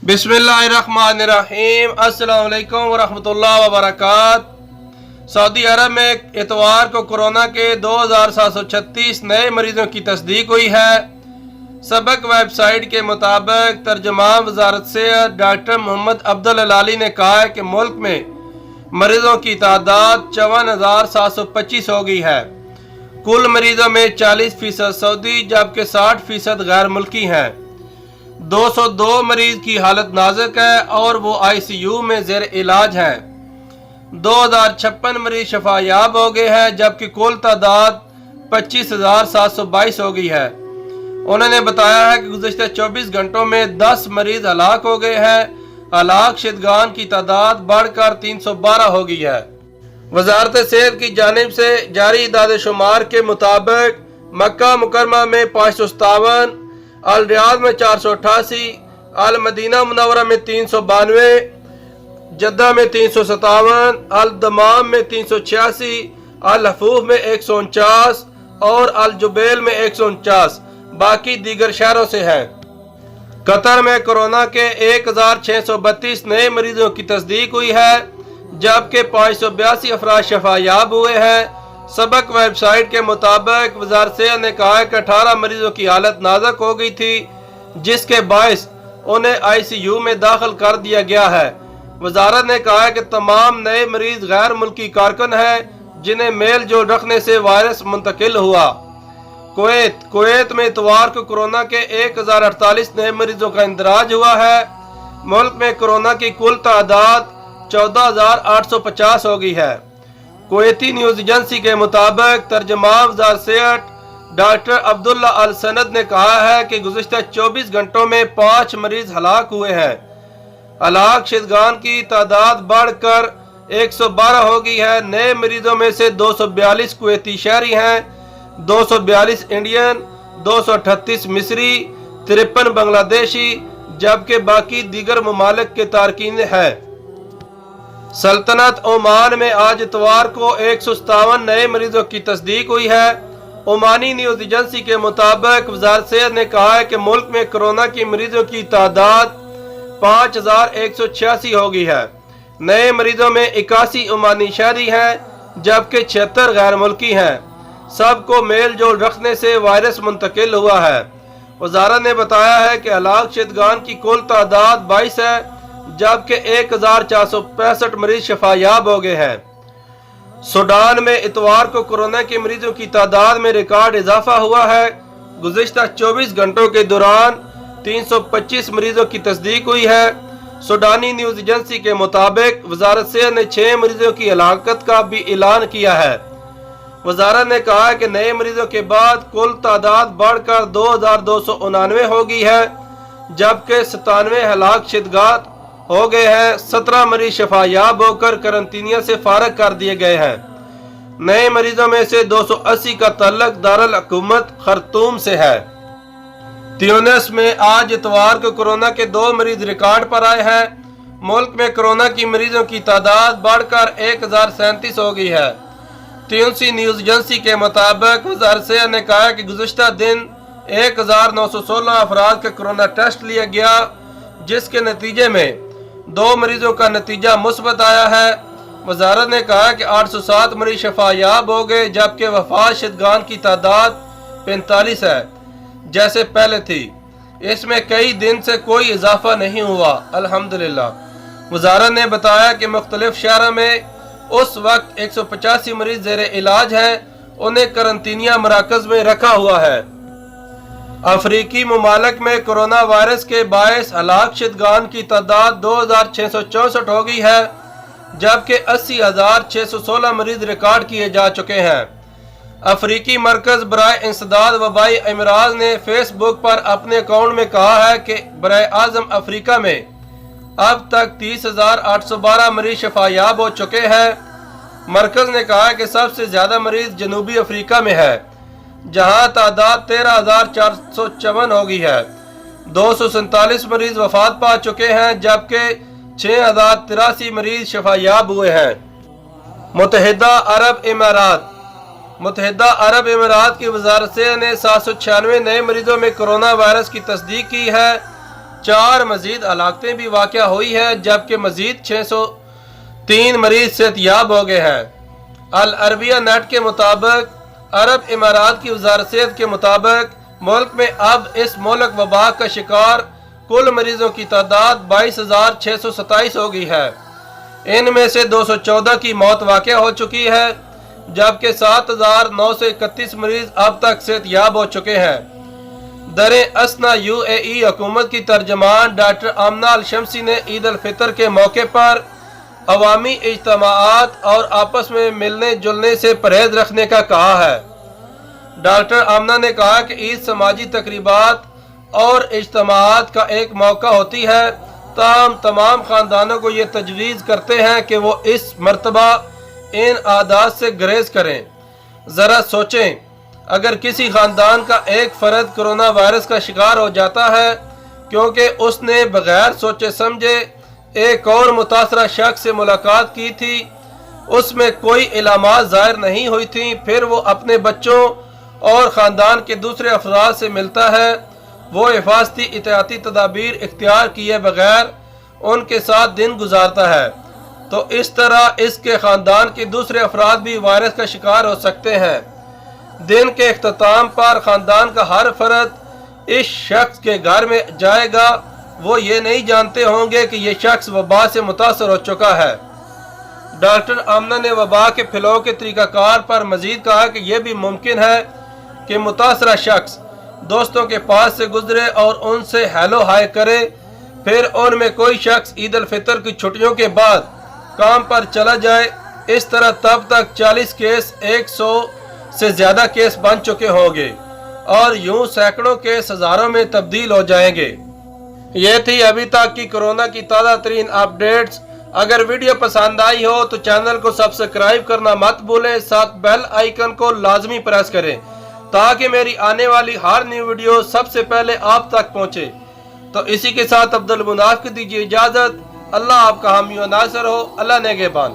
बिस्मिल्लाहिर्रहमानिर्रहीम। अस्सलाम वालेकुम वरहमतुल्लाहि वबरकात। सऊदी अरब में इतवार को कोरोना के 2736 नए मरीजों की तस्दीक हुई है। सबक वेबसाइट के मुताबिक तर्जुमान वजारत सेहत डॉक्टर मोहम्मद अब्दुल अलाली ने कहा है कि मुल्क में मरीजों की तादाद 54,725 हो गई है। कुल मरीजों में 40% सऊदी जबकि 60% गैर मुल्की हैं। 202 मरीज की हालत नाजुक है और वो ICU में ज़ेर इलाज हैं। 2056 मरीज शफायाब हो गए हैं जबकि कुल तादाद 25,722 हो गई है। उन्होंने बताया है कि गुज़श्ता 24 घंटों में 10 मरीज हलाक हो गए हैं। हलाक शुदगान की तादाद बढ़कर 312 हो गई है। वजारत सेहत की जानिब से जारी इदाद शुमार के मुताबिक मक्का मुकरमा में 557, अल रियाद में 488, अल मदीना मुनव्वरा में 392, जद्दा में 357, अल दमाम में 386, अल हफूफ में 149 और अल जुबैल में 149 बाकी दीगर शहरों से हैं। कतर में कोरोना के 1632 नए मरीजों की तस्दीक हुई है जबकि 582 अफराद शफायाब हुए हैं। सबक वेबसाइट के मुताबिक वजारत सेहत ने कहा है कि 18 मरीजों की हालत नाजुक हो गई थी जिसके बायस उन्हें ICU में दाखिल कर दिया गया है। वजारत ने कहा है कि तमाम नए मरीज गैर मुल्की कारकुन हैं जिन्हें मेल जोल रखने से वायरस मुंतकिल हुआ। कुवैत में इतवार को कोरोना के 1048 नए मरीजों का इंदराज हुआ है। मुल्क में कोरोना की कुल तादाद 14,850 हो गई है। कुवैती न्यूज़ एजेंसी के मुताबिक तर्जुमान वज़ारत सेहत डॉक्टर अब्दुल्ला अल सनद ने कहा है कि गुज़श्ता 24 घंटों में 5 मरीज हलाक हुए हैं। हलाक शुदगान की तादाद बढ़कर 112 हो गई है। नए मरीजों में से 242 कुवैती शहरी हैं, 242 इंडियन, 238 मिस्री, 53 बांग्लादेशी जबकि बाकी दीगर ममालिक के तारकीन हैं। सल्तनत ओमान में आज इतवार को 157 नए मरीजों की तस्दीक हुई है। ओमानी न्यूज़ एजेंसी के मुताबिक वजारत सेहत ने कहा है कि मुल्क में कोरोना की मरीजों की तादाद 5,186 हो गई है। नए मरीजों में 81 ओमानी शहरी हैं जबकि 76 गैर मुल्की हैं। सबको मेल जोल रखने से वायरस मुंतकिल हुआ है। वजारत ने बताया है कि हलाक शुदगान की कुल तादाद 22 है जबकि 1465 मरीज शफायाब हो गए हैं। सूडान में इतवार को कोरोना के मरीजों की तादाद में रिकॉर्ड इजाफा हुआ है। गुज़श्ता 24 घंटों के दौरान 325 मरीजों की तस्दीक हुई है। सूडानी न्यूज़ एजेंसी के मुताबिक वजारत सेहत ने 6 मरीजों की हलाकत का भी ऐलान किया है। वजारत ने कहा है कि नए मरीजों के बाद कुल तादाद बढ़कर 2,299 हो गई है जबकि 97 हलाक शुदगान हो गए हैं। 17 मरीज शफायाब होकर करंतिनिया से फारग कर दिए गए हैं। नए मरीजों में से 280 का तल्लुक दारुल हुकूमत खर्तूम से है। ट्यूनिस में आज इतवार को कोरोना के 2 मरीज रिकॉर्ड पर आए हैं। मुल्क में कोरोना की मरीजों की तादाद बढ़कर 1037 हो गई है। ट्यूनिसी न्यूज़ एजेंसी के मुताबिक वज़ारत सेहत ने कहा कि गुज़श्ता दिन 1916 अफराद का कोरोना टेस्ट लिया गया जिसके नतीजे में 2 मरीजों का नतीजा मुस्बत आया है। वजारत ने कहा कि 807 मरीज शफायाब हो गए जबकि वफात शुदगान की तादाद 45 है जैसे पहले थी। इसमें कई दिन से कोई इजाफा नहीं हुआ अल्हम्दुलिल्लाह। वजारत ने बताया कि मुख्तलिफ शहरों में उस वक्त 185 मरीज ज़ेर इलाज हैं। उन्हें करंतिनिया मराकज में रखा हुआ है। अफ्रीकी ममालिक में कोरोना वायरस के बायस हलाक शुदगान की तादाद 2,664 हो गई है जबकि 80,616 मरीज रिकॉर्ड किए जा चुके हैं। अफ्रीकी मरकज बराए इंसदाद वबाई अमराज ने फेसबुक पर अपने अकाउंट में कहा है कि बराए आज़म अफ्रीका में अब तक 30,812 मरीज शफायाब हो चुके हैं। मरकज ने कहा है कि सबसे ज्यादा मरीज जनूबी अफ्रीका में है जहां तादाद 13,454 हो गई है। 247 मरीज वफात पा चुके हैं जबकि 6,083 मरीज शफायाब हुए हैं। मुत्तहिदा अरब इमारात की वजारत सेहत ने 796 नए मरीजों में कोरोना वायरस की तस्दीक की है। 4 مزید ہلاکتیں بھی واقع ہوئی ہیں، جبکہ مزید 603 مریض صحتیاب ہو گئے ہیں۔ العربیہ نیٹ کے مطابق عرب امارات کی وزارت صحت کے مطابق ملک میں اب اس مہلک وبا کا شکار کل مریضوں کی تعداد 22,627 ہو گئی ہے۔ ان میں سے 214 کی موت واقع ہو چکی ہے، جبکہ 7,931 مریض اب تک صحتیاب ہو چکے ہیں۔ در اثنا UAE حکومت کی ترجمان ڈاکٹر آمنہ الشمسی نے عید الفطر کے موقع پر عوامی اجتماعات اور آپس میں ملنے جلنے سے پرہیز رکھنے کا کہا ہے۔ ڈاکٹر آمنہ نے کہا کہ عید سماجی تقریبات اور اجتماعات کا ایک موقع ہوتی ہے، تاہم تمام خاندانوں کو یہ تجویز کرتے ہیں کہ وہ اس مرتبہ ان عادات سے گریز کریں۔ ذرا سوچیں، اگر کسی خاندان کا ایک فرد کرونا وائرس کا شکار ہو جاتا ہے کیونکہ اس نے بغیر سوچے سمجھے ایک اور متاثرہ شخص سے ملاقات کی تھی، اس میں کوئی علامات ظاہر نہیں ہوئی تھیں، پھر وہ اپنے بچوں اور خاندان کے دوسرے افراد سے ملتا ہے، وہ حفاظتی احتیاطی تدابیر اختیار کیے بغیر ان کے ساتھ دن گزارتا ہے، تو اس طرح اس کے خاندان کے دوسرے افراد بھی وائرس کا شکار ہو سکتے ہیں۔ دن کے اختتام پر خاندان کا ہر فرد اس شخص کے گھر میں جائے گا، وہ یہ نہیں جانتے ہوں گے کہ یہ شخص وبا سے متاثر ہو چکا ہے۔ ڈاکٹر آمنہ نے وبا کے پھیلاؤ کے طریقہ کار پر مزید کہا کہ یہ بھی ممکن ہے کہ متاثرہ شخص دوستوں کے پاس سے گزرے اور ان سے ہیلو ہائے کرے، پھر ان میں کوئی شخص عید الفطر کی چھٹیوں کے بعد کام پر چلا جائے، اس طرح تب تک 40 کیس 100 سے زیادہ کیس بن چکے ہوں گے اور یوں سینکڑوں کیس ہزاروں میں تبدیل ہو جائیں گے۔ یہ تھی ابھی تک کی کورونا کی تازہ ترین اپڈیٹس۔ اگر ویڈیو پسند آئی ہو تو چینل کو سبسکرائب کرنا مت بھولیں، ساتھ بیل آئیکن کو لازمی پریس کریں تاکہ میری آنے والی ہر نیو ویڈیو سب سے پہلے آپ تک پہنچے۔ تو اسی کے ساتھ عبدالمناف کو دیجیے اجازت۔ اللہ آپ کا حامی و ناصر ہو۔ اللہ نگہبان۔